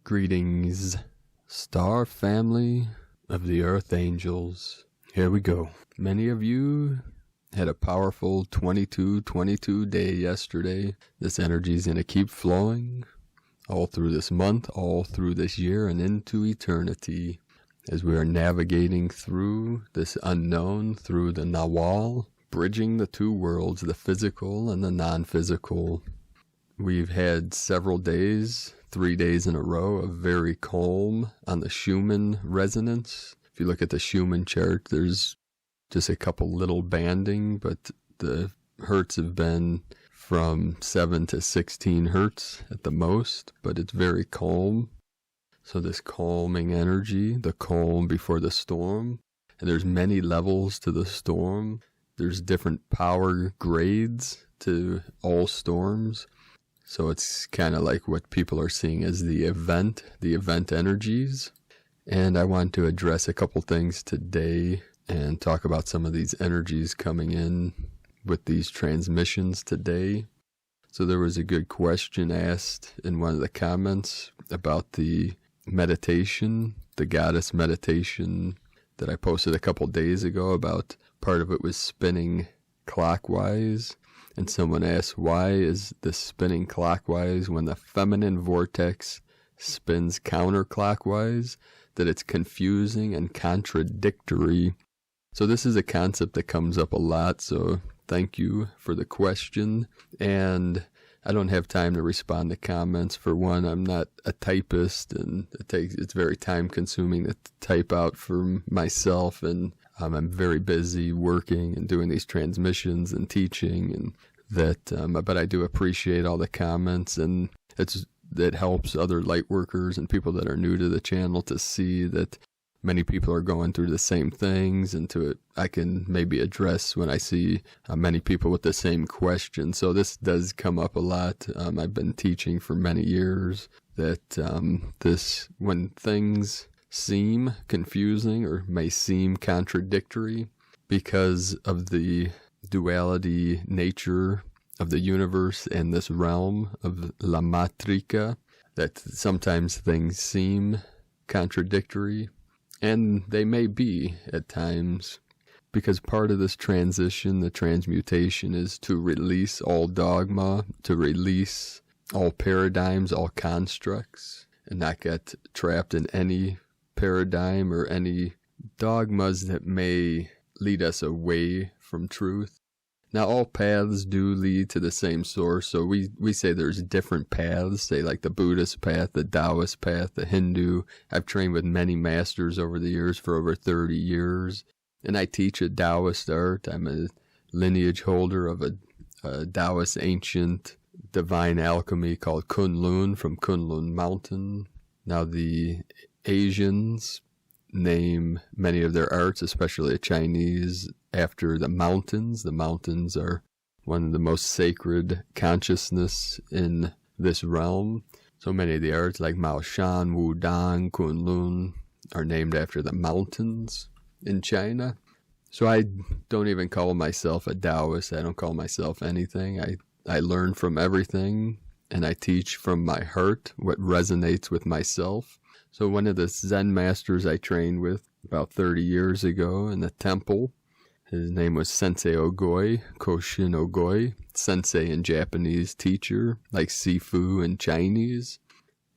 Greetings, star family of the Earth Angels. Here we go. Many of you had a powerful 22/22 day yesterday. This energy is going to keep flowing all through this month, all through this year, and into eternity as we are navigating through this unknown, through the Nawal, bridging the two worlds, the physical and the non-physical. We've had several days, 3 days in a row, of very calm on the Schumann resonance. If you look at the Schumann chart, there's just a couple little banding, but the hertz have been from 7 to 16 hertz at the most, but it's very calm. So this calming energy, the calm before the storm, and there's many levels to the storm. There's different power grades to all storms. So it's kind of like what people are seeing as the event energies. And I want to address a couple things today and talk about some of these energies coming in with these transmissions today. So there was a good question asked in one of the comments about the meditation, the goddess meditation that I posted a couple days ago about. Part of it was spinning clockwise. And someone asked, why is this spinning clockwise when the feminine vortex spins counterclockwise? That it's confusing and contradictory. So this is a concept that comes up a lot, so thank you for the question. And I don't have time to respond to comments. For one, I'm not a typist, and it's very time consuming to type out for myself, and I'm very busy working and doing these transmissions and teaching, and but I do appreciate all the comments, and it helps other lightworkers and people that are new to the channel to see that many people are going through the same things, and I can maybe address when I see many people with the same question. So this does come up a lot. I've been teaching for many years that when things seem confusing or may seem contradictory because of the duality nature of the universe and this realm of La Matrica, that sometimes things seem contradictory, and they may be at times, because part of this transition, the transmutation, is to release all dogma, to release all paradigms, all constructs, and not get trapped in any paradigm or any dogmas that may lead us away from truth. Now, all paths do lead to the same source, so we say there's different paths, say like the Buddhist path, the Taoist path, the Hindu. I've trained with many masters over the years for over 30 years, and I teach a Taoist art. I'm a lineage holder of a Taoist ancient divine alchemy called Kunlun from Kunlun Mountain. Now, the Asians name many of their arts, especially the Chinese, after the mountains. The mountains are one of the most sacred consciousness in this realm. So many of the arts like Mao Shan, Wudang, Kunlun are named after the mountains in China. So I don't even call myself a Taoist. I don't call myself anything. I learn from everything, and I teach from my heart what resonates with myself. So one of the Zen masters I trained with about 30 years ago in the temple, his name was Sensei Ogoi, Koshin Ogoi, sensei in Japanese, teacher, like Sifu in Chinese.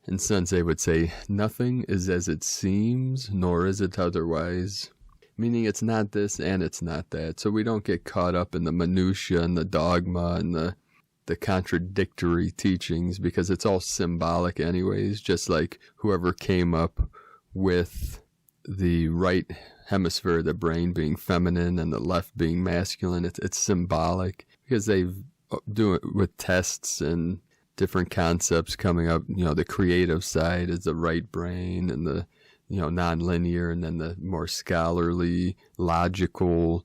And Sensei would say, nothing is as it seems, nor is it otherwise. Meaning it's not this and it's not that. So we don't get caught up in the minutiae and the dogma and the contradictory teachings, because it's all symbolic anyways, just like whoever came up with the right hemisphere of the brain being feminine and the left being masculine. It's symbolic, because they do it with tests and different concepts coming up. The creative side is the right brain, and the non-linear, and then the more scholarly, logical,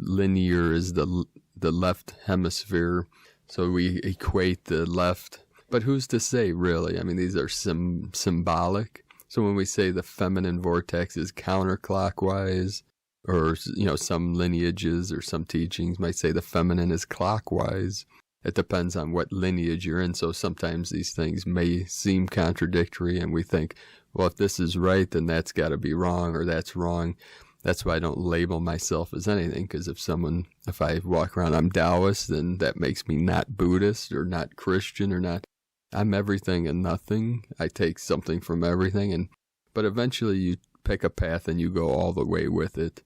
linear is the left hemisphere. So we equate the left, but who's to say, really? I mean, these are symbolic. So when we say the feminine vortex is counterclockwise, or some lineages or some teachings might say the feminine is clockwise, it depends on what lineage you're in. So sometimes these things may seem contradictory, and we think, well, if this is right, then that's got to be wrong, or that's wrong. That's why I don't label myself as anything, because if I walk around, I'm Taoist, then that makes me not Buddhist or not Christian or not. I'm everything and nothing. I take something from everything, but eventually you pick a path and you go all the way with it.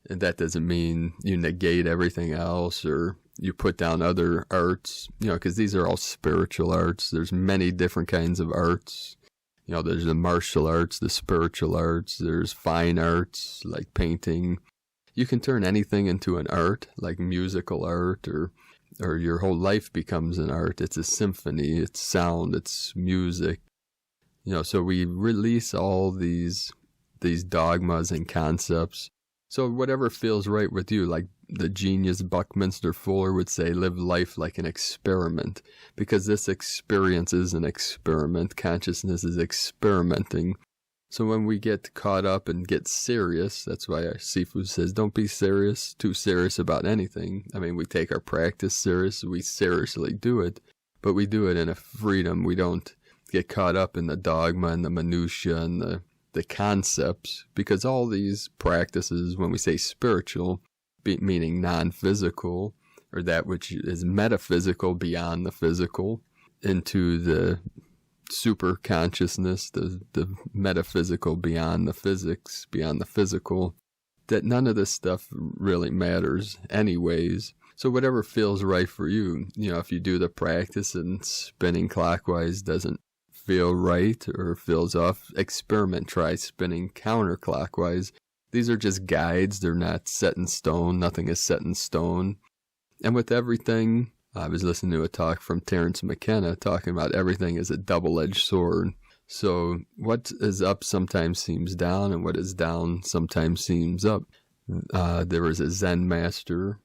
And that doesn't mean you negate everything else or you put down other arts, because these are all spiritual arts. There's many different kinds of arts. There's the martial arts, the spiritual arts, there's fine arts like painting. You can turn anything into an art, like musical art, or your whole life becomes an art. It's a symphony, it's sound, it's music. So we release all these dogmas and concepts. So whatever feels right with you, like the genius Buckminster Fuller would say, live life like an experiment, because this experience is an experiment. Consciousness is experimenting. So when we get caught up and get serious, that's why Sifu says, don't be too serious about anything. I mean, we take our practice serious, we seriously do it, but we do it in a freedom. We don't get caught up in the dogma and the minutiae and the concepts, because all these practices, when we say spiritual, meaning non-physical, or that which is metaphysical beyond the physical, into the super consciousness, the metaphysical beyond the physics, beyond the physical, that none of this stuff really matters anyways. So whatever feels right for you, if you do the practice and spinning clockwise doesn't feel right or feels off, experiment, try spinning counterclockwise. These are just guides. They're not set in stone. Nothing is set in stone. And with everything, I was listening to a talk from Terence McKenna talking about everything is a double-edged sword. So what is up sometimes seems down, and what is down sometimes seems up. There was a Zen master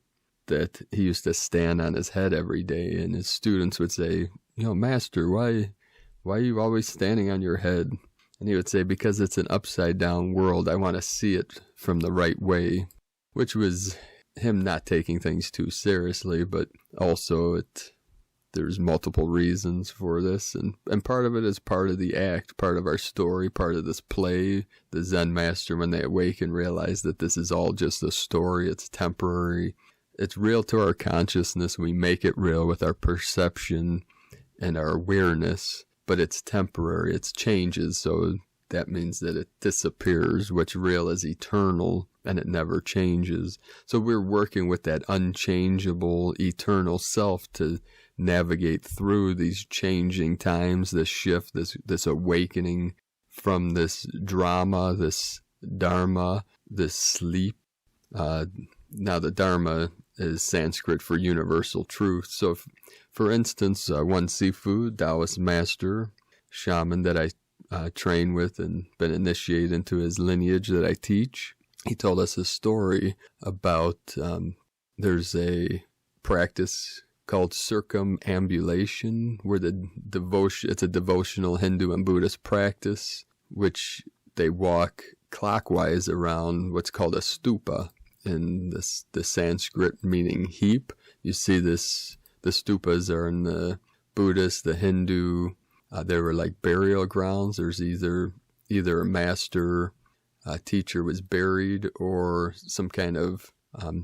that he used to stand on his head every day, and his students would say, Master, why are you always standing on your head? And he would say, because it's an upside down world. I want to see it from the right way, which was him not taking things too seriously, but also there's multiple reasons for this. And part of it is part of the act, part of our story, part of this play. The Zen master, when they awaken, realize that this is all just a story. It's temporary. It's real to our consciousness. We make it real with our perception and our awareness. But it's temporary, it changes, so that means that it disappears. What's real is eternal, and it never changes. So we're working with that unchangeable, eternal self to navigate through these changing times, this shift, this awakening from this drama, this dharma, this sleep. Now the dharma is Sanskrit for universal truth. So for instance, one Sifu, Taoist master, shaman that I train with and been initiated into his lineage that I teach, he told us a story about there's a practice called circumambulation, where it's a devotional Hindu and Buddhist practice, which they walk clockwise around what's called a stupa, in the Sanskrit meaning heap. You see this. The stupas are in the Buddhist, the Hindu. They were like burial grounds. There's either a master, teacher was buried, or some kind of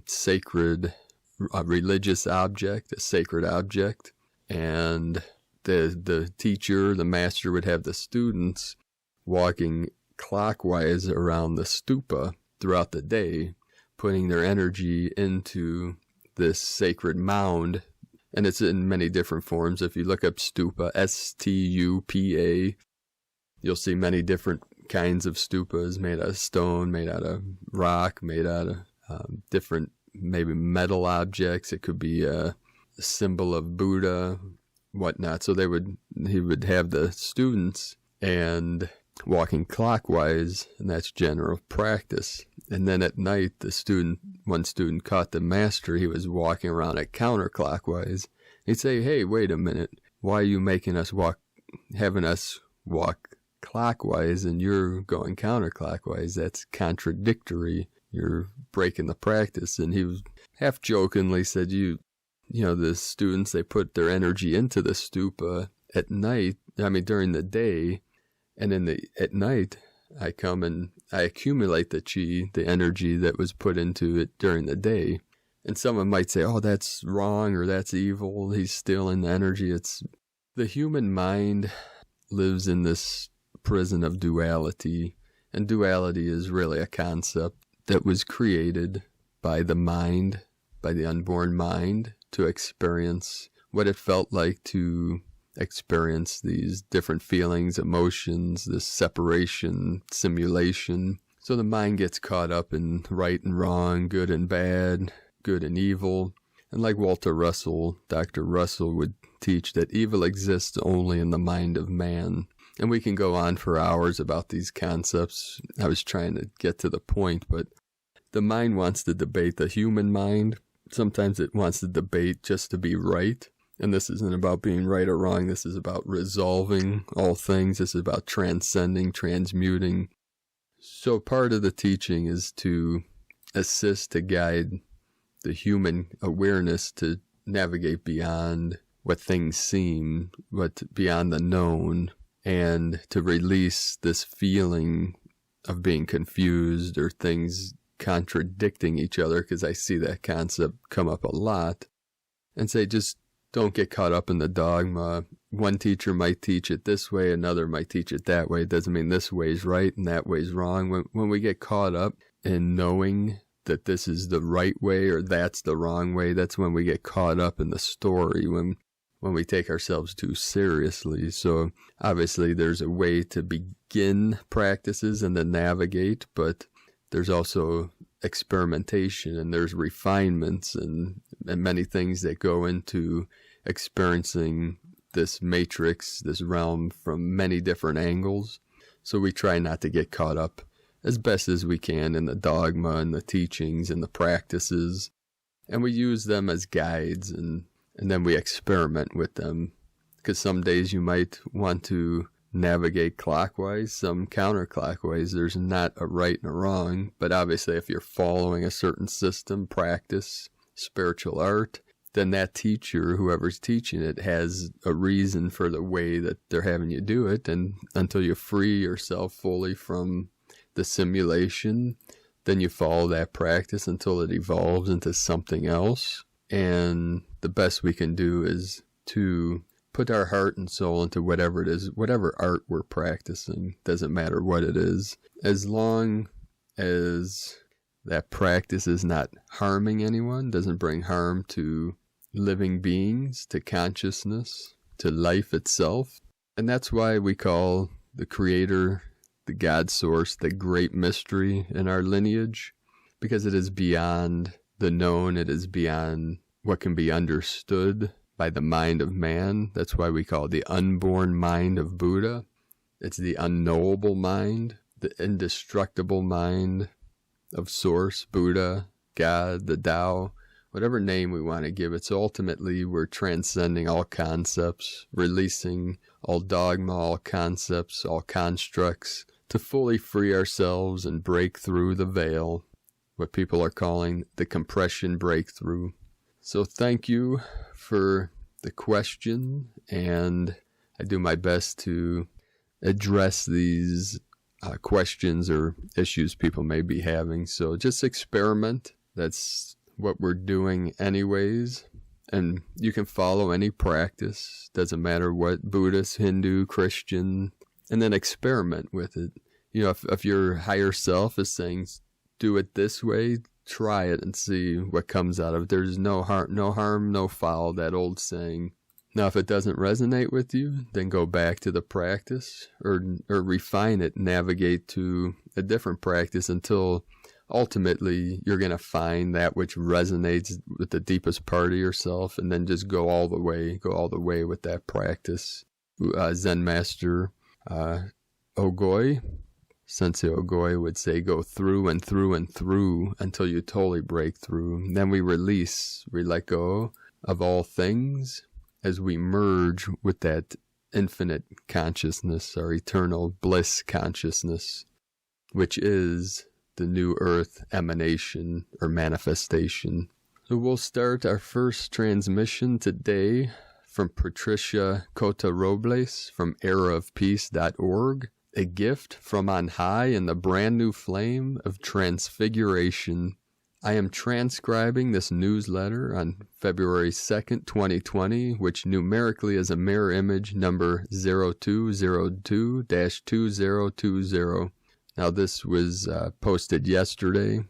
sacred, religious object, a sacred object. And the teacher, the master, would have the students walking clockwise around the stupa throughout the day, putting their energy into this sacred mound. And it's in many different forms. If you look up stupa, S-T-U-P-A, you'll see many different kinds of stupas made out of stone, made out of rock, made out of different maybe metal objects. It could be a symbol of Buddha, whatnot. So he would have the students and walking clockwise, and that's general practice. And then at night, one student caught the master. He was walking around at counterclockwise. He'd say, "Hey, wait a minute. Why are you having us walk clockwise and you're going counterclockwise? That's contradictory. You're breaking the practice." And he was half jokingly said, "You the students, they put their energy into the stupa at night, during the day, and at night, I come and I accumulate the chi, the energy that was put into it during the day. And someone might say, oh, that's wrong, or that's evil, he's stealing the energy. The human mind lives in this prison of duality, and duality is really a concept that was created by the mind, by the unborn mind, to experience what it felt like to experience these different feelings, emotions, this separation, simulation. So the mind gets caught up in right and wrong, good and bad, good and evil. And like Dr. Russell would teach that evil exists only in the mind of man. And we can go on for hours about these concepts. I was trying to get to the point, but the mind wants to debate the human mind. Sometimes it wants to debate just to be right. And this isn't about being right or wrong. This is about resolving all things. This is about transcending, transmuting. So part of the teaching is to assist, to guide the human awareness to navigate beyond what things seem, beyond the known, and to release this feeling of being confused or things contradicting each other, because I see that concept come up a lot, and say, just don't get caught up in the dogma. One teacher might teach it this way, another might teach it that way. It doesn't mean this way is right and that way is wrong. When we get caught up in knowing that this is the right way or that's the wrong way, that's when we get caught up in the story, when we take ourselves too seriously. So obviously there's a way to begin practices and then navigate, but there's also experimentation, and there's refinements and many things that go into experiencing this matrix, this realm, from many different angles. So we try not to get caught up as best as we can in the dogma and the teachings and the practices, and we use them as guides, and then we experiment with them, because some days you might want to navigate clockwise, some counterclockwise. There's not a right and a wrong, but obviously if you're following a certain system, practice, spiritual art, then that teacher, whoever's teaching it, has a reason for the way that they're having you do it. And until you free yourself fully from the simulation, then you follow that practice until it evolves into something else. And the best we can do is to put our heart and soul into whatever it is, whatever art we're practicing. Doesn't matter what it is, as long as that practice is not harming anyone, doesn't bring harm to living beings, to consciousness, to life itself. And that's why we call the Creator, the God Source, the great mystery in our lineage, because it is beyond the known. It is beyond what can be understood by the mind of man. That's why we call it the unborn mind of Buddha. It's the unknowable mind, the indestructible mind of Source, Buddha, God, the Tao, whatever name we want to give it. So ultimately, we're transcending all concepts, releasing all dogma, all concepts, all constructs, to fully free ourselves and break through the veil, what people are calling the compression breakthrough. So thank you for the question, and I do my best to address these questions or issues people may be having. So just experiment. That's what we're doing anyways. And you can follow any practice. Doesn't matter what, Buddhist, Hindu, Christian, and then experiment with it. If your higher self is saying, do it this way, try it and see what comes out of it. There's no harm, no foul, that old saying. Now, if it doesn't resonate with you, then go back to the practice or refine it, navigate to a different practice until ultimately you're going to find that which resonates with the deepest part of yourself, and then just go all the way with that practice. Zen master Ogoi, Sensei Ogoi would say, go through and through and through until you totally break through. And then we let go of all things as we merge with that infinite consciousness, our eternal bliss consciousness, which is the new earth emanation or manifestation. So we'll start our first transmission today from Patricia Cota-Robles from eraofpeace.org. A gift from on high in the brand new flame of transfiguration. I am transcribing this newsletter on February 2nd, 2020, which numerically is a mirror image number 0202-2020. Now this was posted yesterday,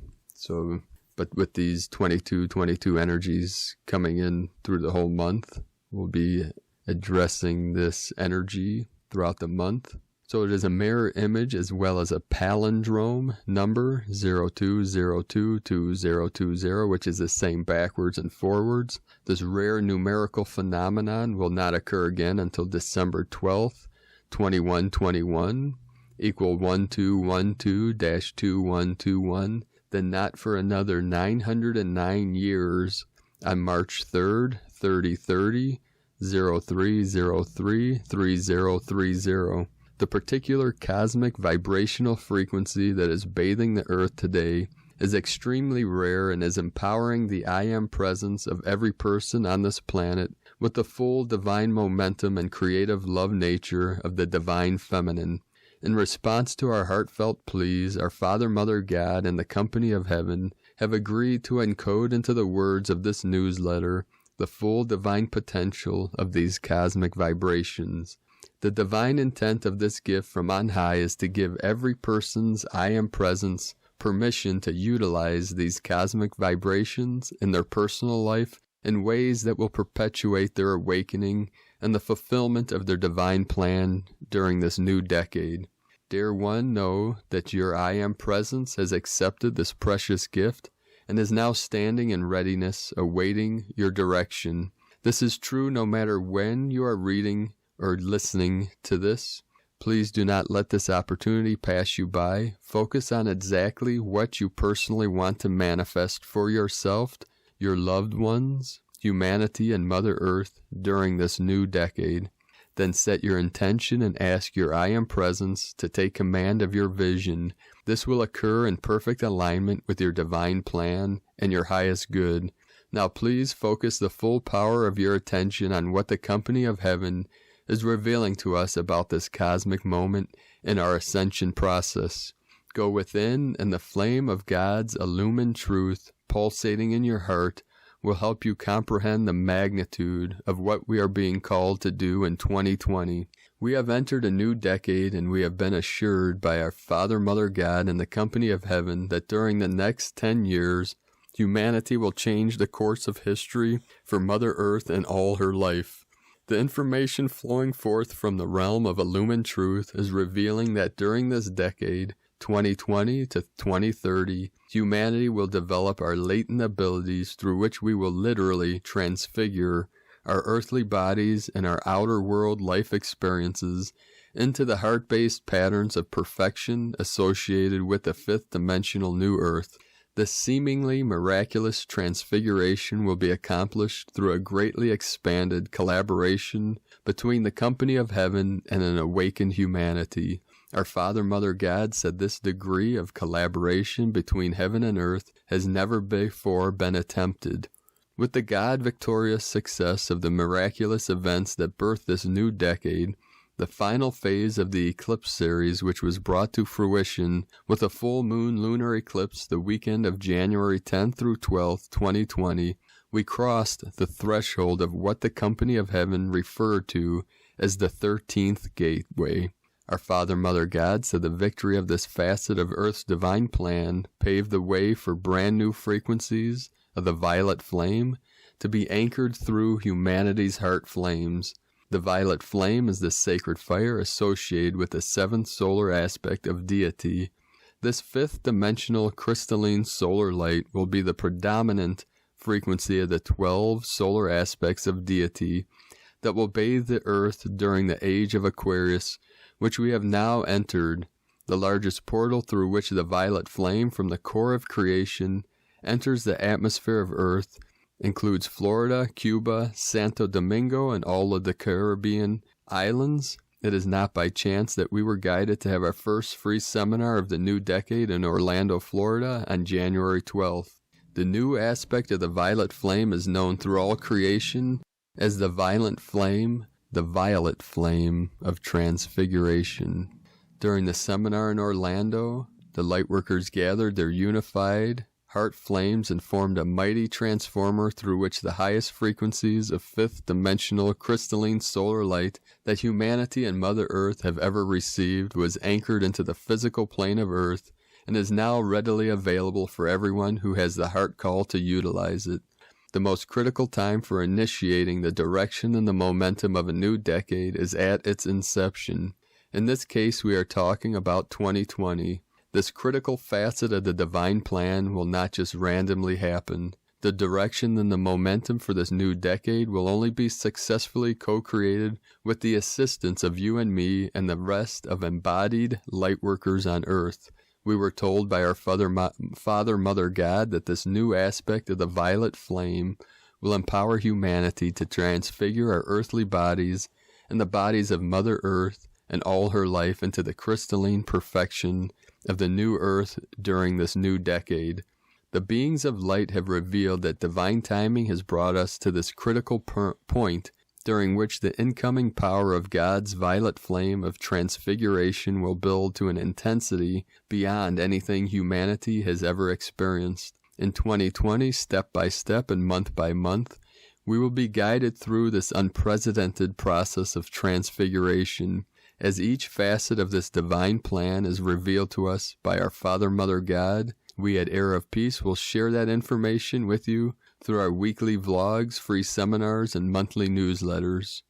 but with these 22 energies coming in through the whole month, we'll be addressing this energy throughout the month. So it is a mirror image as well as a palindrome number 02022020, which is the same backwards and forwards. This rare numerical phenomenon will not occur again until December 12th, 2121, equal 1212-2121, then not for another 909 years on March 3rd, 3030, 0303 3030. The particular cosmic vibrational frequency that is bathing the Earth today is extremely rare and is empowering the I Am presence of every person on this planet with the full divine momentum and creative love nature of the divine feminine. In response to our heartfelt pleas, our Father, Mother, God, and the company of heaven have agreed to encode into the words of this newsletter the full divine potential of these cosmic vibrations. The divine intent of this gift from on high is to give every person's I Am presence permission to utilize these cosmic vibrations in their personal life in ways that will perpetuate their awakening and the fulfillment of their divine plan during this new decade. Dear one, know that your I Am presence has accepted this precious gift and is now standing in readiness, awaiting your direction. This is true no matter when you are reading or listening to this. Please do not let this opportunity pass you by. Focus on exactly what you personally want to manifest for yourself, your loved ones, humanity, and Mother Earth during this new decade. Then set your intention and ask your I Am presence to take command of your vision. This will occur in perfect alignment with your divine plan and your highest good. Now please focus the full power of your attention on what the company of heaven is revealing to us about this cosmic moment in our ascension process. Go within, and the flame of God's illumined truth pulsating in your heart will help you comprehend the magnitude of what we are being called to do in 2020. We have entered a new decade, and we have been assured by our Father, Mother, God, and the company of heaven that during the next 10 years, humanity will change the course of history for Mother Earth and all her life. The information flowing forth from the realm of illumined truth is revealing that during this decade, 2020 to 2030, humanity will develop our latent abilities through which we will literally transfigure our earthly bodies and our outer world life experiences into the heart-based patterns of perfection associated with the fifth dimensional new earth. This seemingly miraculous transfiguration will be accomplished through a greatly expanded collaboration between the company of heaven and an awakened humanity. Our Father, Mother, God said this degree of collaboration between heaven and earth has never before been attempted. With the God-victorious success of the miraculous events that birthed this new decade, the final phase of the eclipse series, which was brought to fruition with a full moon lunar eclipse the weekend of January 10th through 12th, 2020, we crossed the threshold of what the company of heaven referred to as the 13th gateway. Our Father, Mother, God said the victory of this facet of Earth's divine plan paved the way for brand new frequencies of the violet flame to be anchored through humanity's heart flames. The violet flame is the sacred fire associated with the seventh solar aspect of deity. This fifth dimensional crystalline solar light will be the predominant frequency of the 12 solar aspects of deity that will bathe the earth during the age of Aquarius, which we have now entered, the largest portal through which the violet flame from the core of creation enters the atmosphere of Earth, includes Florida, Cuba, Santo Domingo, and all of the Caribbean islands. It is not by chance that we were guided to have our first free seminar of the new decade in Orlando, Florida on January 12th. The new aspect of the violet flame is known through all creation as the violet flame of transfiguration. During the seminar in Orlando, the Lightworkers gathered their unified heart flames and formed a mighty transformer through which the highest frequencies of fifth-dimensional crystalline solar light that humanity and Mother Earth have ever received was anchored into the physical plane of Earth and is now readily available for everyone who has the heart call to utilize it. The most critical time for initiating the direction and the momentum of a new decade is at its inception. In this case, we are talking about 2020. This critical facet of the divine plan will not just randomly happen. The direction and the momentum for this new decade will only be successfully co-created with the assistance of you and me and the rest of embodied Lightworkers on Earth. We were told by our Father, Mother God that this new aspect of the violet flame will empower humanity to transfigure our earthly bodies and the bodies of Mother Earth and all her life into the crystalline perfection of the new Earth during this new decade. The beings of light have revealed that divine timing has brought us to this critical point during which the incoming power of God's violet flame of transfiguration will build to an intensity beyond anything humanity has ever experienced. In 2020, step by step and month by month, we will be guided through this unprecedented process of transfiguration, as each facet of this divine plan is revealed to us by our Father, Mother God. We at Era of Peace will share that information with you through our weekly vlogs, free seminars, and monthly newsletters.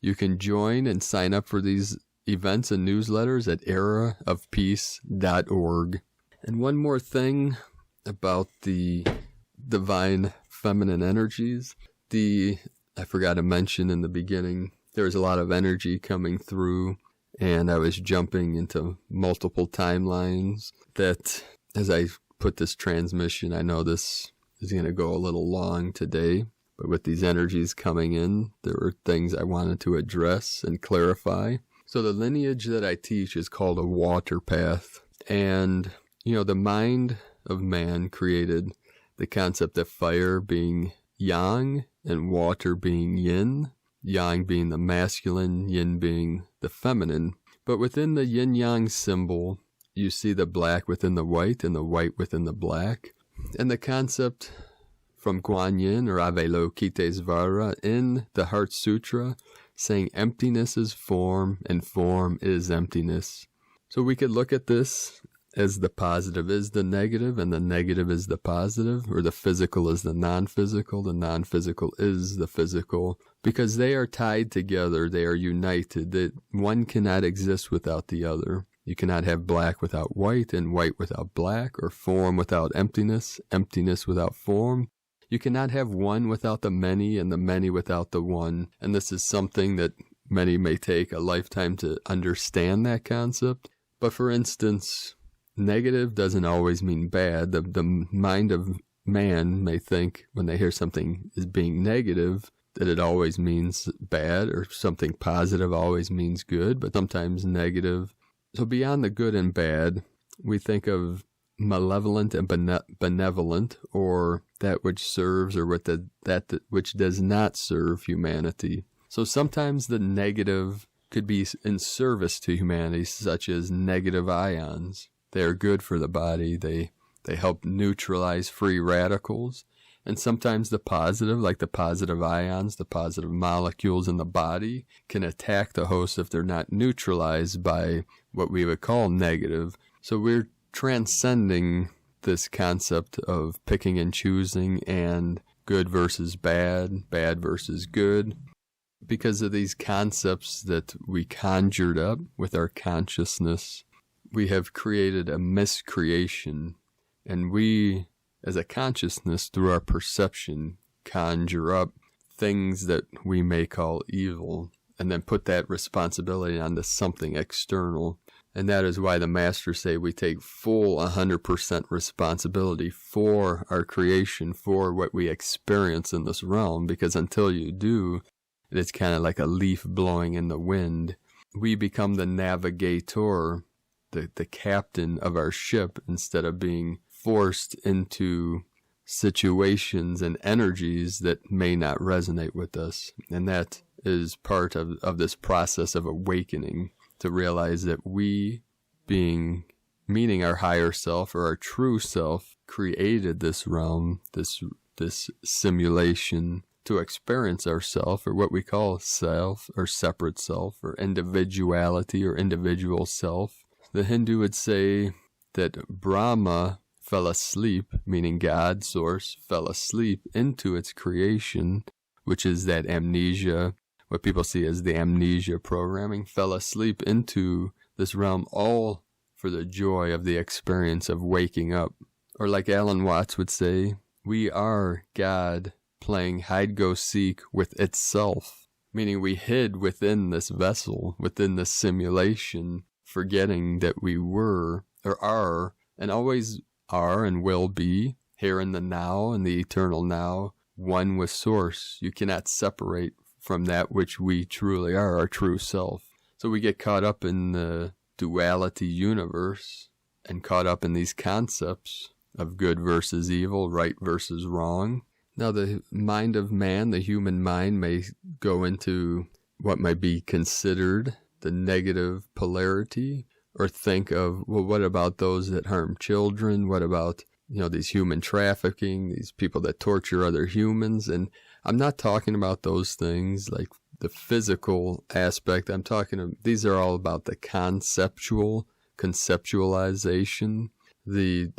You can join and sign up for these events and newsletters at eraofpeace.org. And one more thing about the divine feminine energies. I forgot to mention in the beginning, there's a lot of energy coming through, and I was jumping into multiple timelines that, as I put this transmission, I know this is going to go a little long today, but with these energies coming in, there were things I wanted to address and clarify. So the lineage that I teach is called a water path, and the mind of man created the concept of fire being yang and water being yin, yang being the masculine, yin being the feminine. But within the yin-yang symbol, you see the black within the white and the white within the black. And the concept from Guan Yin or Avalokitesvara in the Heart Sutra, saying emptiness is form and form is emptiness. So we could look at this as the positive is the negative and the negative is the positive, or the physical is the non-physical is the physical, because they are tied together, they are united, that one cannot exist without the other. You cannot have black without white and white without black, or form without emptiness, emptiness without form. You cannot have one without the many and the many without the one. And this is something that many may take a lifetime to understand that concept. But for instance, negative doesn't always mean bad. The mind of man may think when they hear something as being negative that it always means bad, or something positive always means good, but sometimes negative. So beyond the good and bad, we think of malevolent and benevolent, or that which serves or that which does not serve humanity. So sometimes the negative could be in service to humanity, such as negative ions. They are good for the body. They help neutralize free radicals. And sometimes the positive, like the positive ions, the positive molecules in the body, can attack the host if they're not neutralized by what we would call negative. So we're transcending this concept of picking and choosing and good versus bad, bad versus good, because of these concepts that we conjured up with our consciousness. We have created a miscreation, and we, as a consciousness, through our perception, conjure up things that we may call evil, and then put that responsibility onto something external. And that is why the masters say we take full 100% responsibility for our creation, for what we experience in this realm, because until you do, it's kind of like a leaf blowing in the wind. We become the navigator, the captain of our ship, instead of being forced into situations and energies that may not resonate with us. And that is part of this process of awakening, to realize that we, meaning our higher self or our true self, created this realm, this simulation to experience ourself, or what we call self or separate self or individuality or individual self. The Hindu would say that Brahma fell asleep, meaning God, source, fell asleep into its creation, which is that amnesia, what people see as the amnesia programming, fell asleep into this realm, all for the joy of the experience of waking up. Or like Alan Watts would say, we are God playing hide-go-seek with itself, meaning we hid within this vessel, within this simulation, forgetting that we were, or are, and always are and will be, here in the now, in the eternal now, one with Source. You cannot separate from that which we truly are, our true self. So we get caught up in the duality universe and caught up in these concepts of good versus evil, right versus wrong. Now, the mind of man, the human mind, may go into what might be considered the negative polarity, or think of, well, what about those that harm children? What about, these human trafficking, these people that torture other humans? And I'm not talking about those things like the physical aspect. I'm talking, these are all about the conceptualization,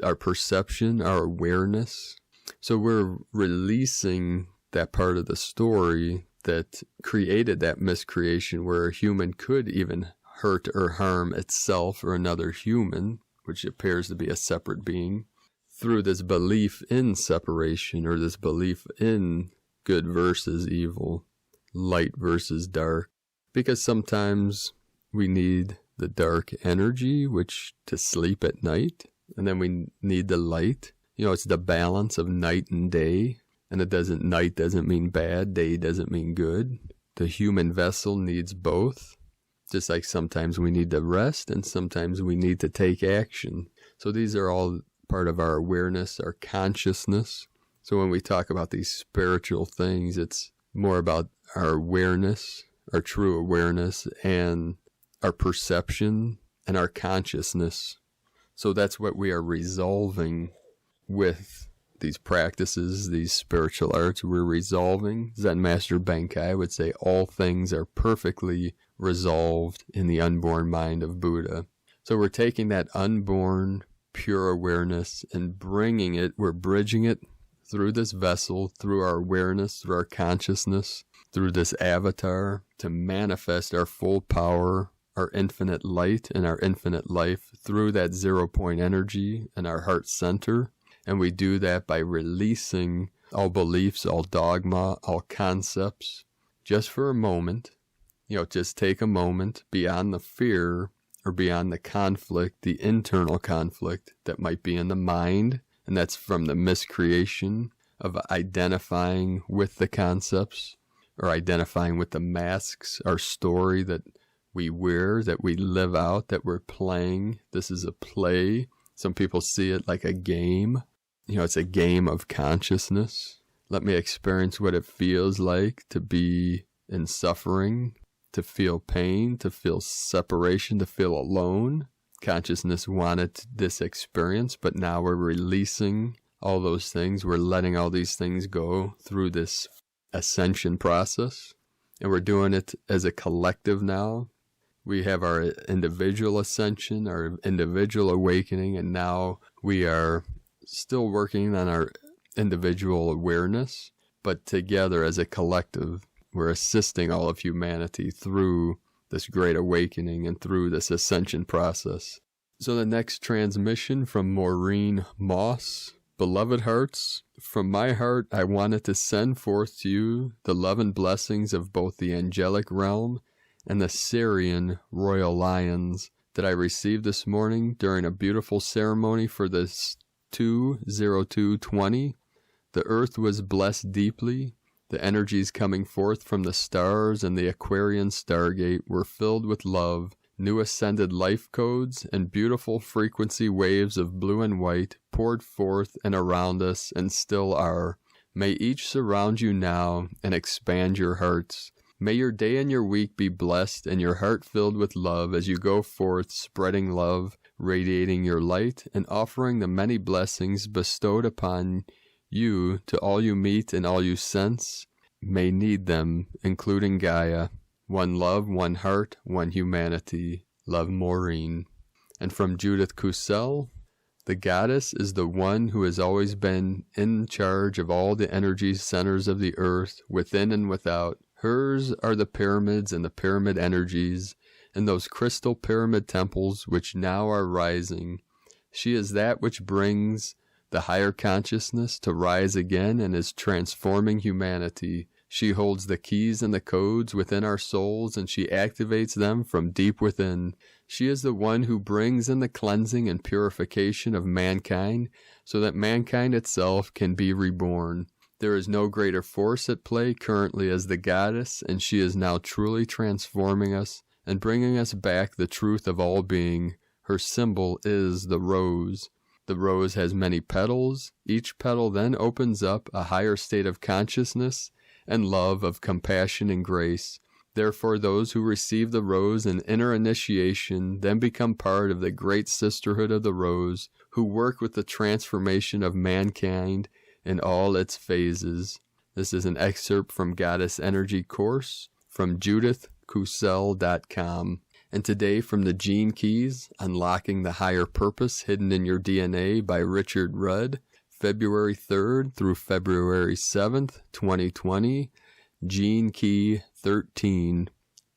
our perception, our awareness. So we're releasing that part of the story that created that miscreation, where a human could even hurt or harm itself or another human, which appears to be a separate being, through this belief in separation, or this belief in good versus evil, light versus dark. Because sometimes we need the dark energy, which to sleep at night, and then we need the light. It's the balance of night and day, and night doesn't mean bad, day doesn't mean good. The human vessel needs both, just like sometimes we need to rest and sometimes we need to take action. So these are all part of our awareness, our consciousness. So when we talk about these spiritual things, it's more about our awareness, our true awareness, and our perception and our consciousness. So that's what we are resolving with these practices, these spiritual arts. We're resolving. Zen Master Benkai would say all things are perfectly resolved in the unborn mind of Buddha. So we're taking that unborn, pure awareness and we're bridging it through this vessel, through our awareness, through our consciousness, through this avatar, to manifest our full power, our infinite light and our infinite life through that 0 point energy in our heart center. And we do that by releasing all beliefs, all dogma, all concepts, just for a moment. Just take a moment beyond the fear or beyond the conflict, the internal conflict that might be in the mind. And that's from the miscreation of identifying with the concepts, or identifying with the masks, our story that we wear, that we live out, that we're playing. This is a play. Some people see it like a game. It's a game of consciousness. Let me experience what it feels like to be in suffering, to feel pain, to feel separation, to feel alone. Consciousness wanted this experience, but now we're releasing all those things. We're letting all these things go through this ascension process. And we're doing it as a collective now. We have our individual ascension, our individual awakening, and now we are still working on our individual awareness, but together as a collective, we're assisting all of humanity through this great awakening and through this ascension process. So the next transmission from Maureen Moss. Beloved hearts, from my heart I wanted to send forth to you the love and blessings of both the angelic realm and the Syrian royal lions that I received this morning during a beautiful ceremony for this 20220. The earth was blessed deeply. The energies coming forth from the stars and the Aquarian Stargate were filled with love, new ascended life codes, and beautiful frequency waves of blue and white poured forth and around us and still are. May each surround you now and expand your hearts. May your day and your week be blessed and your heart filled with love as you go forth spreading love, radiating your light, and offering the many blessings bestowed upon you to all you meet and all you sense may need them, including Gaia. One love, one heart, one humanity. Love, Maureen. And from Judith Kusel, the goddess is the one who has always been in charge of all the energy centers of the earth, within and without. Hers are the pyramids and the pyramid energies, and those crystal pyramid temples which now are rising. She is that which brings the higher consciousness to rise again and is transforming humanity. She holds the keys and the codes within our souls, and she activates them from deep within. She is the one who brings in the cleansing and purification of mankind, so that mankind itself can be reborn. There is no greater force at play currently as the goddess, and she is now truly transforming us and bringing us back the truth of all being. Her symbol is the rose. The rose has many petals. Each petal then opens up a higher state of consciousness and love, of compassion and grace. Therefore, those who receive the rose in inner initiation then become part of the great sisterhood of the rose, who work with the transformation of mankind in all its phases. This is an excerpt from Goddess Energy Course from JudithKusel.com. And today from the Gene Keys, Unlocking the Higher Purpose Hidden in Your DNA by Richard Rudd, February 3rd through February 7th, 2020, Gene Key 13.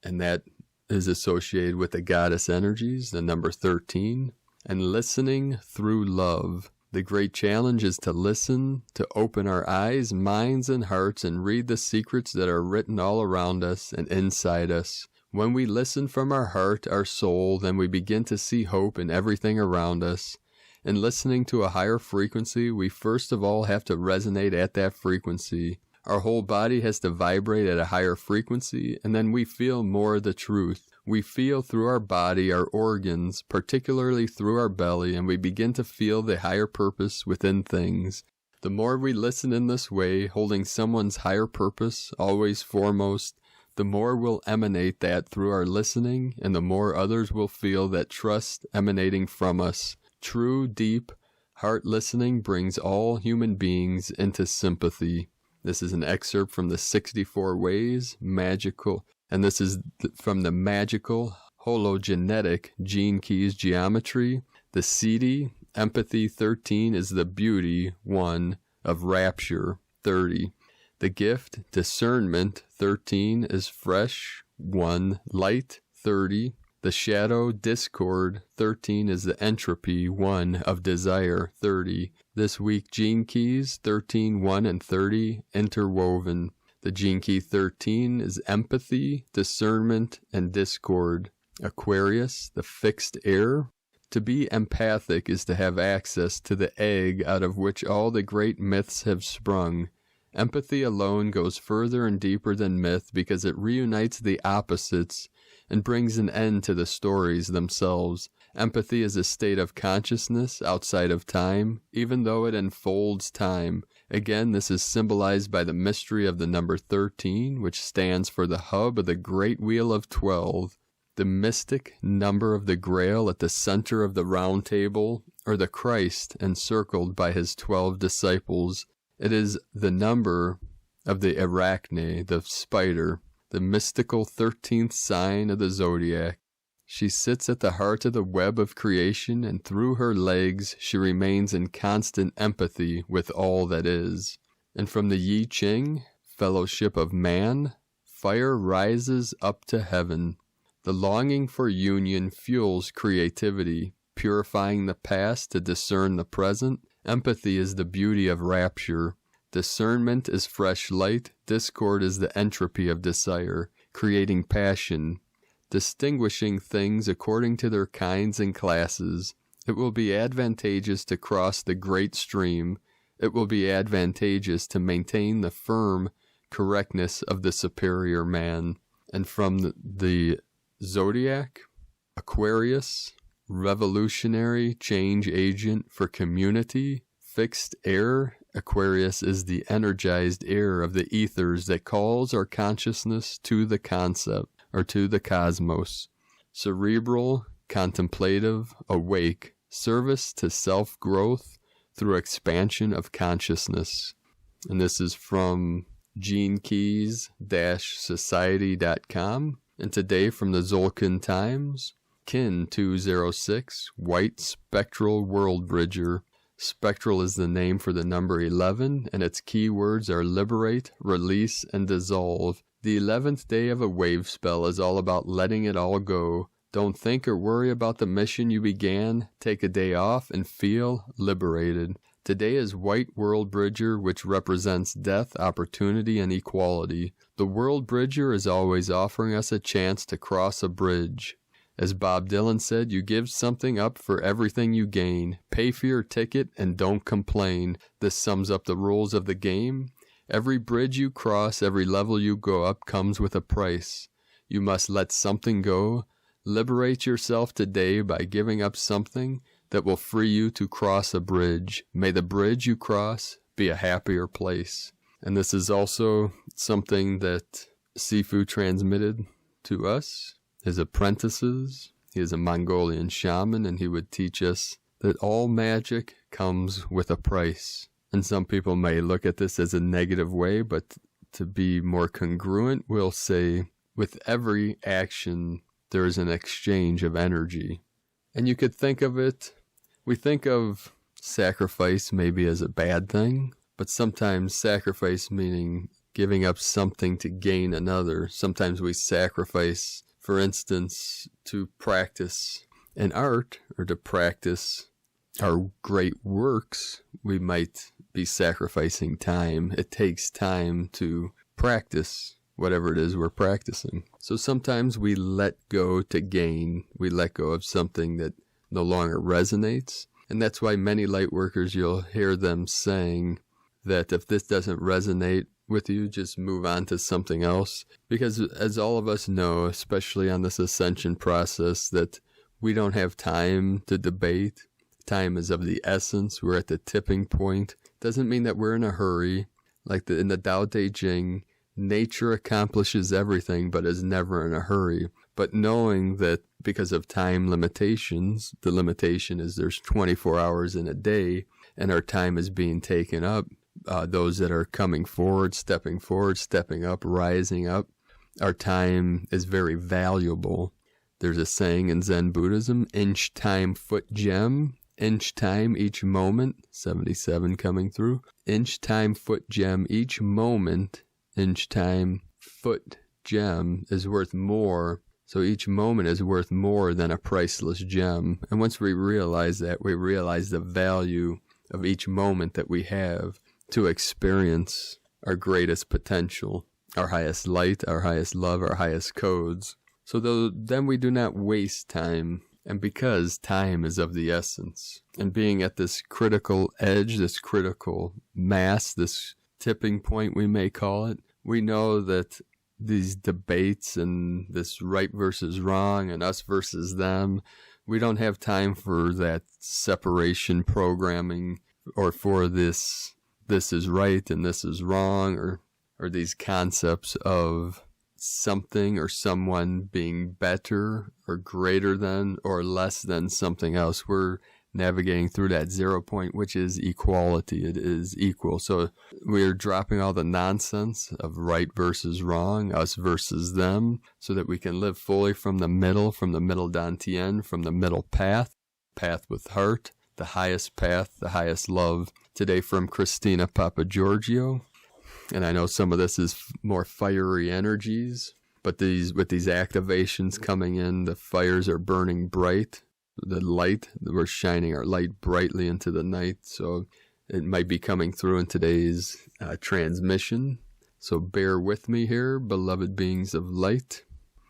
And that is associated with the Goddess Energies, the number 13. And listening through love. The great challenge is to listen, to open our eyes, minds, and hearts and read the secrets that are written all around us and inside us. When we listen from our heart, our soul, then we begin to see hope in everything around us. In listening to a higher frequency, we first of all have to resonate at that frequency. Our whole body has to vibrate at a higher frequency, and then we feel more of the truth. We feel through our body, our organs, particularly through our belly, and we begin to feel the higher purpose within things. The more we listen in this way, holding someone's higher purpose always foremost, the more we'll emanate that through our listening, and the more others will feel that trust emanating from us. True, deep, heart listening brings all human beings into sympathy. This is an excerpt from the 64 Ways, Magical, and this is from the Magical Hologenetic Gene Keys Geometry. The CD, Empathy 13, is the Beauty 1 of Rapture 30. The Gift, Discernment 13, is Fresh 1, Light 30. The Shadow, Discord 13, is the Entropy 1 of Desire 30. This week, Gene Keys 13, 1, and 30, interwoven. The Gene Key 13 is Empathy, Discernment, and Discord. Aquarius, the Fixed Air. To be empathic is to have access to the egg out of which all the great myths have sprung. Empathy alone goes further and deeper than myth because it reunites the opposites and brings an end to the stories themselves. Empathy is a state of consciousness outside of time, even though it enfolds time. Again, this is symbolized by the mystery of the number 13, which stands for the hub of the great wheel of 12, the mystic number of the Grail at the center of the round table, or the Christ encircled by his 12 disciples. It is the number of the Arachne, the spider, the mystical 13th sign of the zodiac. She sits at the heart of the web of creation, and through her legs she remains in constant empathy with all that is. And from the Yi Ching, Fellowship of Man, fire rises up to heaven. The longing for union fuels creativity, purifying the past to discern the present. Empathy is the beauty of rapture. Discernment is fresh light. Discord is the entropy of desire, creating passion, distinguishing things according to their kinds and classes. It will be advantageous to cross the great stream. It will be advantageous to maintain the firm correctness of the superior man. And from the Zodiac, Aquarius, revolutionary change agent for community, fixed air. Aquarius is the energized air of the ethers that calls our consciousness to the concept or to the cosmos. Cerebral, contemplative, awake, service to self-growth through expansion of consciousness. And this is from genekeys-society.com. And today from the Zolkin Times, Kin 206, White Spectral Worldbridger. Spectral is the name for the number 11, and its keywords are liberate, release, and dissolve. The 11th day of a wave spell is all about letting it all go. Don't think or worry about the mission you began. Take a day off and feel liberated. Today is White Worldbridger, which represents death, opportunity, and equality. The Worldbridger is always offering us a chance to cross a bridge. As Bob Dylan said, you give something up for everything you gain. Pay for your ticket and don't complain. This sums up the rules of the game. Every bridge you cross, every level you go up comes with a price. You must let something go. Liberate yourself today by giving up something that will free you to cross a bridge. May the bridge you cross be a happier place. And this is also something that Sifu transmitted to us, his apprentices. He is a Mongolian shaman, and he would teach us that all magic comes with a price. And some people may look at this as a negative way, but to be more congruent, we'll say with every action, there is an exchange of energy. And you could think of it, we think of sacrifice maybe as a bad thing, but sometimes sacrifice meaning giving up something to gain another. Sometimes we sacrifice, for instance, to practice an art or to practice our great works. We might be sacrificing time. It takes time to practice whatever it is we're practicing. So sometimes we let go to gain. We let go of something that no longer resonates. And that's why many Lightworkers, you'll hear them saying that if this doesn't resonate with you, just move on to something else. Because as all of us know, especially on this ascension process, that we don't have time to debate. Time is of the essence. We're at the tipping point. Doesn't mean that we're in a hurry. Like in the Tao Te Ching, nature accomplishes everything but is never in a hurry. But knowing that because of time limitations, the limitation is there's 24 hours in a day and our time is being taken up. Those that are coming forward, stepping up, rising up, our time is very valuable. There's a saying in Zen Buddhism, inch time, foot gem. Inch time, each moment, 77 coming through. Inch time, foot gem, each moment. Inch time, foot gem is worth more. So each moment is worth more than a priceless gem. And once we realize that, we realize the value of each moment that we have to experience our greatest potential, our highest light, our highest love, our highest codes. So then we do not waste time. And because time is of the essence, and being at this critical edge, this critical mass, this tipping point we may call it, we know that these debates and this right versus wrong and us versus them, we don't have time for that separation programming or for this is right and this is wrong, or these concepts of something or someone being better or greater than or less than something else. We're navigating through that 0 point, which is equality. It is equal. So we're dropping all the nonsense of right versus wrong, us versus them, so that we can live fully from the middle Dantian, from the middle path with heart, the highest path, the highest love. Today from Christina Papagiorgio. And I know some of this is more fiery energies, but with these activations coming in, the fires are burning bright. The light, we're shining our light brightly into the night. So it might be coming through in today's transmission. So bear with me here, beloved beings of light.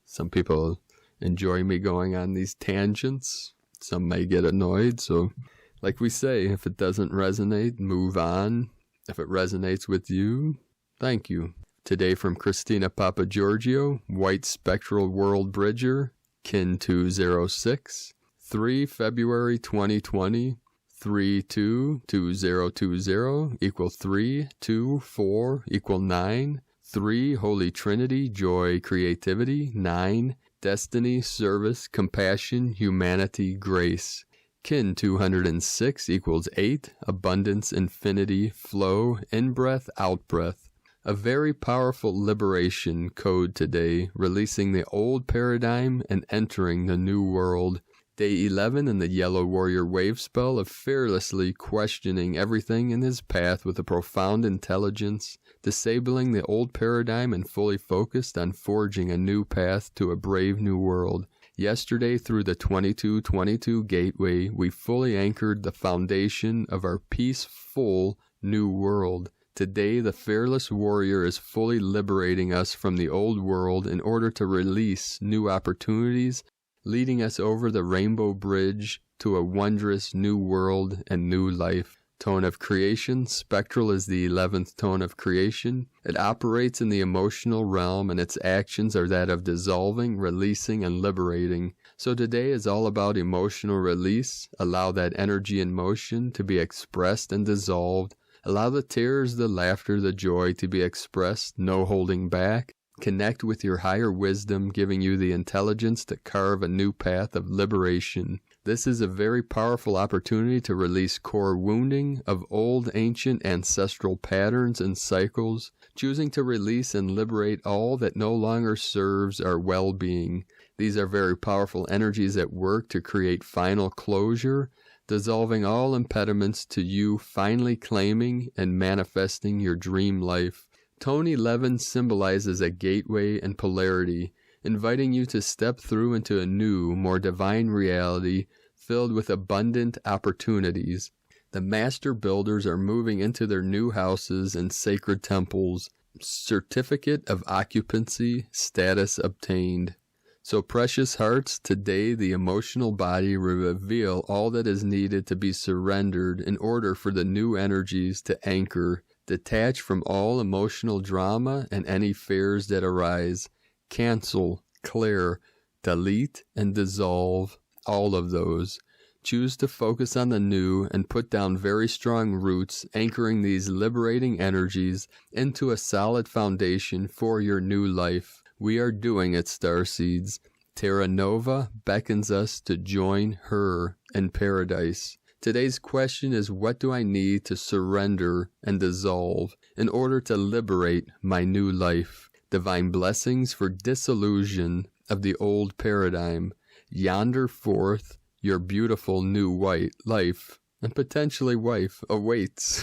Some people enjoy me going on these tangents. Some may get annoyed. So like we say, if it doesn't resonate, move on. If it resonates with you, thank you. Today from Christina Papagiorgio, White Spectral Worldbridger, Kin 206, 3 February 2020, 322020 equal 3, 2, 4 equal 9, 3 Holy Trinity, joy, creativity, 9 destiny, service, compassion, humanity, grace. Kin 206 equals 8 abundance, infinity, flow, in-breath, out-breath. A very powerful liberation code today, releasing the old paradigm and entering the new world. Day 11 in the Yellow Warrior wave spell of fearlessly questioning everything in his path with a profound intelligence, disabling the old paradigm and fully focused on forging a new path to a brave new world. Yesterday, through the 2222 gateway, we fully anchored the foundation of our peaceful new world. Today, the fearless warrior is fully liberating us from the old world in order to release new opportunities, leading us over the rainbow bridge to a wondrous new world and new life. Tone of creation, spectral is the 11th tone of creation. It operates in the emotional realm, and its actions are that of dissolving, releasing, and liberating. So today is all about emotional release. Allow that energy and motion to be expressed and dissolved. Allow the tears, the laughter, the joy to be expressed, no holding back. Connect with your higher wisdom, giving you the intelligence to carve a new path of liberation. This is a very powerful opportunity to release core wounding of old, ancient, ancestral patterns and cycles, choosing to release and liberate all that no longer serves our well-being. These are very powerful energies at work to create final closure, dissolving all impediments to you finally claiming and manifesting your dream life. Tone 11 symbolizes a gateway and polarity, inviting you to step through into a new, more divine reality filled with abundant opportunities. The master builders are moving into their new houses and sacred temples. Certificate of occupancy status obtained. So precious hearts, today the emotional body will reveal all that is needed to be surrendered in order for the new energies to anchor. Detach from all emotional drama and any fears that arise. Cancel, clear, delete, and dissolve all of those. Choose to focus on the new and put down very strong roots, anchoring these liberating energies into a solid foundation for your new life. We are doing it, Starseeds. Terra Nova beckons us to join her in paradise. Today's question is, what do I need to surrender and dissolve in order to liberate my new life? Divine blessings for dissolution of the old paradigm. Yonder forth your beautiful new white life, and potentially wife, awaits.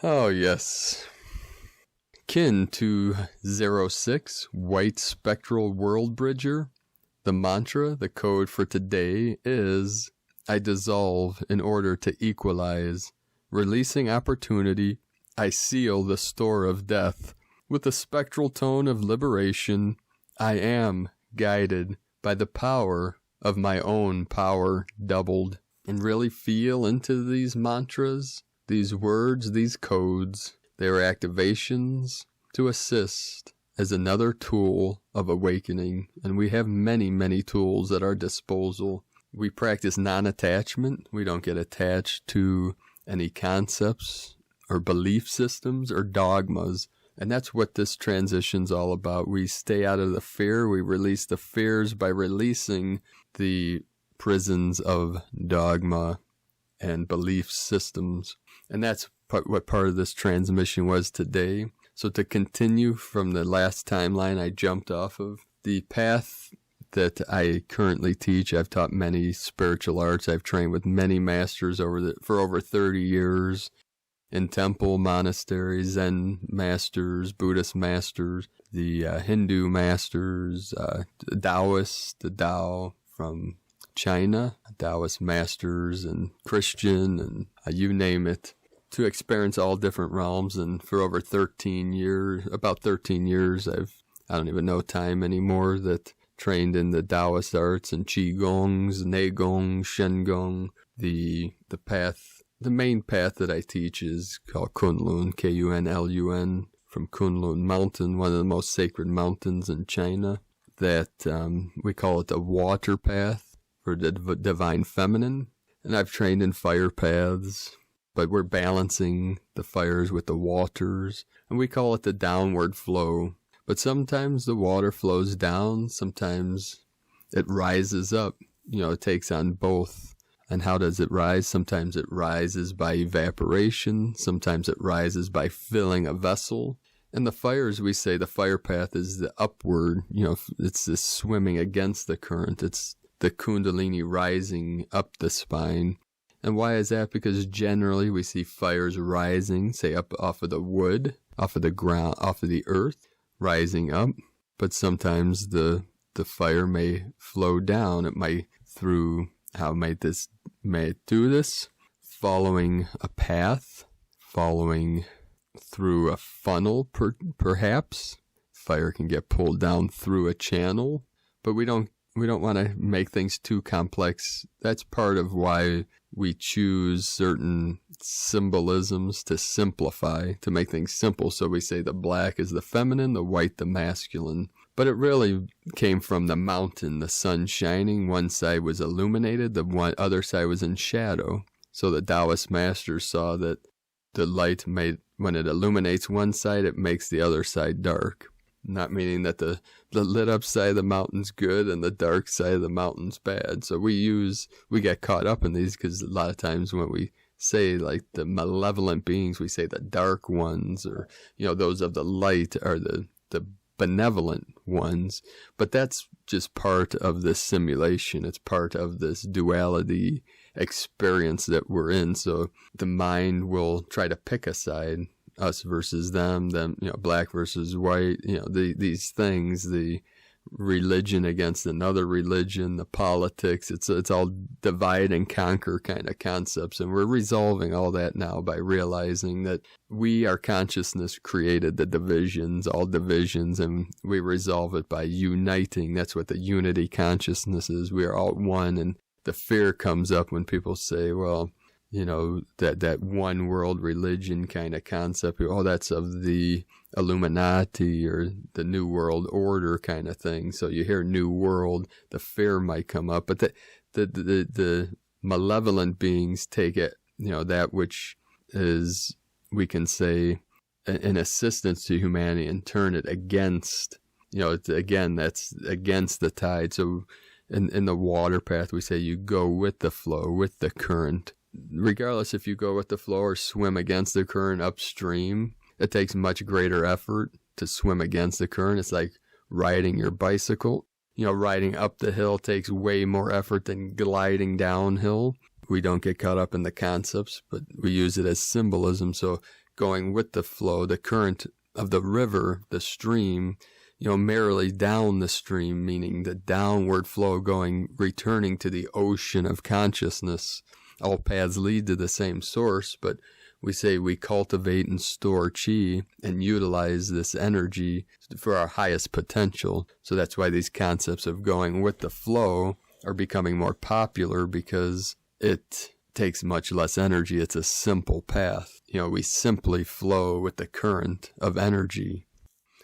Oh, yes. Kin 206, White Spectral Worldbridger. The mantra, the code for today is, I dissolve in order to equalize. Releasing opportunity, I seal the store of death. With the spectral tone of liberation, I am guided by the power of my own power doubled. And really feel into these mantras, these words, these codes. They are activations to assist as another tool of awakening, and we have many, many tools at our disposal. We practice non-attachment. We don't get attached to any concepts or belief systems or dogmas, and that's what this transition's all about. We stay out of the fear. We release the fears by releasing the prisons of dogma and belief systems, and that's what part of this transmission was today. So to continue from the last timeline I jumped off of, the path that I currently teach, I've taught many spiritual arts. I've trained with many masters for over 30 years in temple, monasteries, Zen masters, Buddhist masters, the Hindu masters, Taoists, the Tao from China, Taoist masters, and Christian, and you name it, to experience all different realms. And for over 13 years, about 13 years, I don't even know time anymore, that trained in the Taoist arts and Qigongs, Neigong, Shengong. The path, the main path that I teach is called Kunlun, Kunlun, from Kunlun Mountain, one of the most sacred mountains in China. that we call it the water path for the divine feminine. And I've trained in fire paths, but we're balancing the fires with the waters, and we call it the downward flow. But sometimes the water flows down, sometimes it rises up. It takes on both. And how does it rise? Sometimes it rises by evaporation, sometimes it rises by filling a vessel. In the fires, we say the fire path is the upward, it's this swimming against the current. It's the kundalini rising up the spine. And why is that? Because generally we see fires rising, say up off of the wood, off of the ground, off of the earth, rising up. But sometimes the fire may flow down. It might how might it do this? Following a path, following through a funnel, perhaps. Fire can get pulled down through a channel, but we don't want to make things too complex. That's part of why we choose certain symbolisms to simplify, to make things simple. So we say the black is the feminine, the white the masculine. But it really came from the mountain, the sun shining. One side was illuminated, the other side was in shadow. So the Taoist masters saw that the light when it illuminates one side, it makes the other side dark. Not meaning that the lit up side of the mountain's good and the dark side of the mountain's bad. So we get caught up in these because a lot of times when we say like the malevolent beings, we say the dark ones, or those of the light are the benevolent ones. But that's just part of this simulation. It's part of this duality experience that we're in. So the mind will try to pick a side, us versus them, black versus white, these things, the religion against another religion, the politics, it's all divide and conquer kind of concepts. And we're resolving all that now by realizing that our consciousness created the divisions, all divisions, and we resolve it by uniting. That's what the unity consciousness is. We are all one. And the fear comes up when people say, well, that one world religion kind of concept. Oh, that's of the Illuminati or the New World Order kind of thing. So you hear New World, the fear might come up. But the malevolent beings take it, that which is, we can say, an assistance to humanity and turn it against, that's against the tide. So in the water path, we say you go with the flow, with the current. Regardless if you go with the flow or swim against the current upstream, it takes much greater effort to swim against the current. It's like riding your bicycle. Riding up the hill takes way more effort than gliding downhill. We don't get caught up in the concepts, but we use it as symbolism. So going with the flow, the current of the river, the stream, merrily down the stream, meaning the downward flow returning to the ocean of consciousness. All paths lead to the same source, but we say we cultivate and store chi and utilize this energy for our highest potential. So that's why these concepts of going with the flow are becoming more popular, because it takes much less energy. It's a simple path. We simply flow with the current of energy.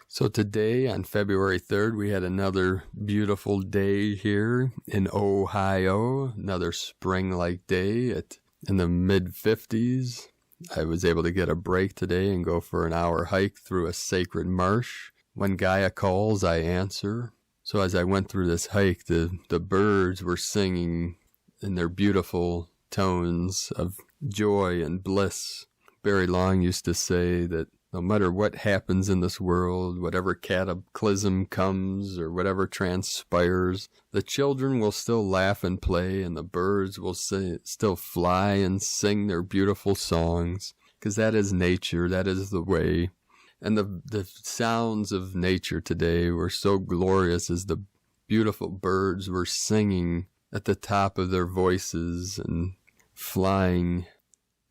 So today, on February 3rd, we had another beautiful day here in Ohio, another spring-like day in the mid-50s. I was able to get a break today and go for an hour hike through a sacred marsh. When Gaia calls, I answer. So as I went through this hike, the birds were singing in their beautiful tones of joy and bliss. Barry Long used to say that no matter what happens in this world, whatever cataclysm comes or whatever transpires, the children will still laugh and play, and the birds will still fly and sing their beautiful songs, because that is nature, that is the way. And the sounds of nature today were so glorious as the beautiful birds were singing at the top of their voices and flying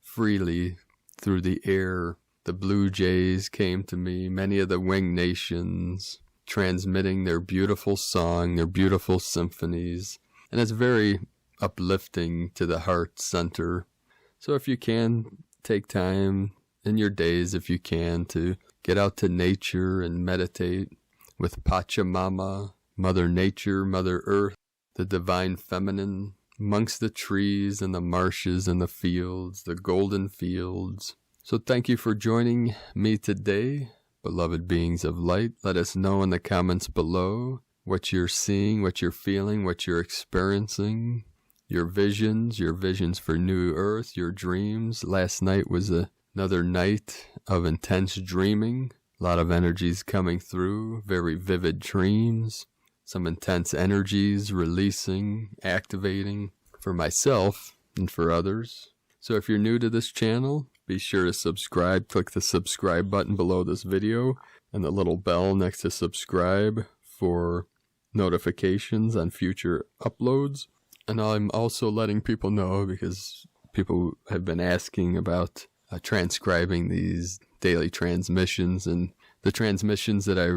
freely through the air. The blue jays came to me, many of the winged nations, transmitting their beautiful song, their beautiful symphonies. And it's very uplifting to the heart center. So if you can, take time in your days, if you can, to get out to nature and meditate with Pachamama, Mother Nature, Mother Earth, the Divine Feminine, amongst the trees and the marshes and the fields, the golden fields. So thank you for joining me today, beloved beings of light. Let us know in the comments below what you're seeing, what you're feeling, what you're experiencing, your visions for New Earth, your dreams. Last night was another night of intense dreaming. A lot of energies coming through, very vivid dreams. Some intense energies releasing, activating for myself and for others. So if you're new to this channel, be sure to subscribe. Click the subscribe button below this video and the little bell next to subscribe for notifications on future uploads. And I'm also letting people know, because people have been asking about transcribing these daily transmissions, and the transmissions that I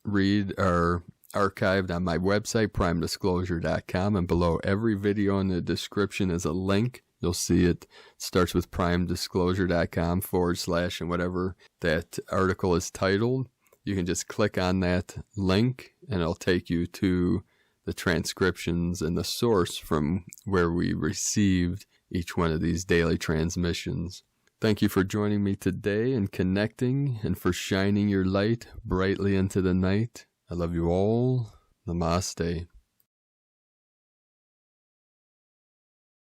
read are archived on my website, primedisclosure.com, and below every video in the description is a link. You'll see it starts with primedisclosure.com / and whatever that article is titled. You can just click on that link and it'll take you to the transcriptions and the source from where we received each one of these daily transmissions. Thank you for joining me today and connecting, and for shining your light brightly into the night. I love you all. Namaste.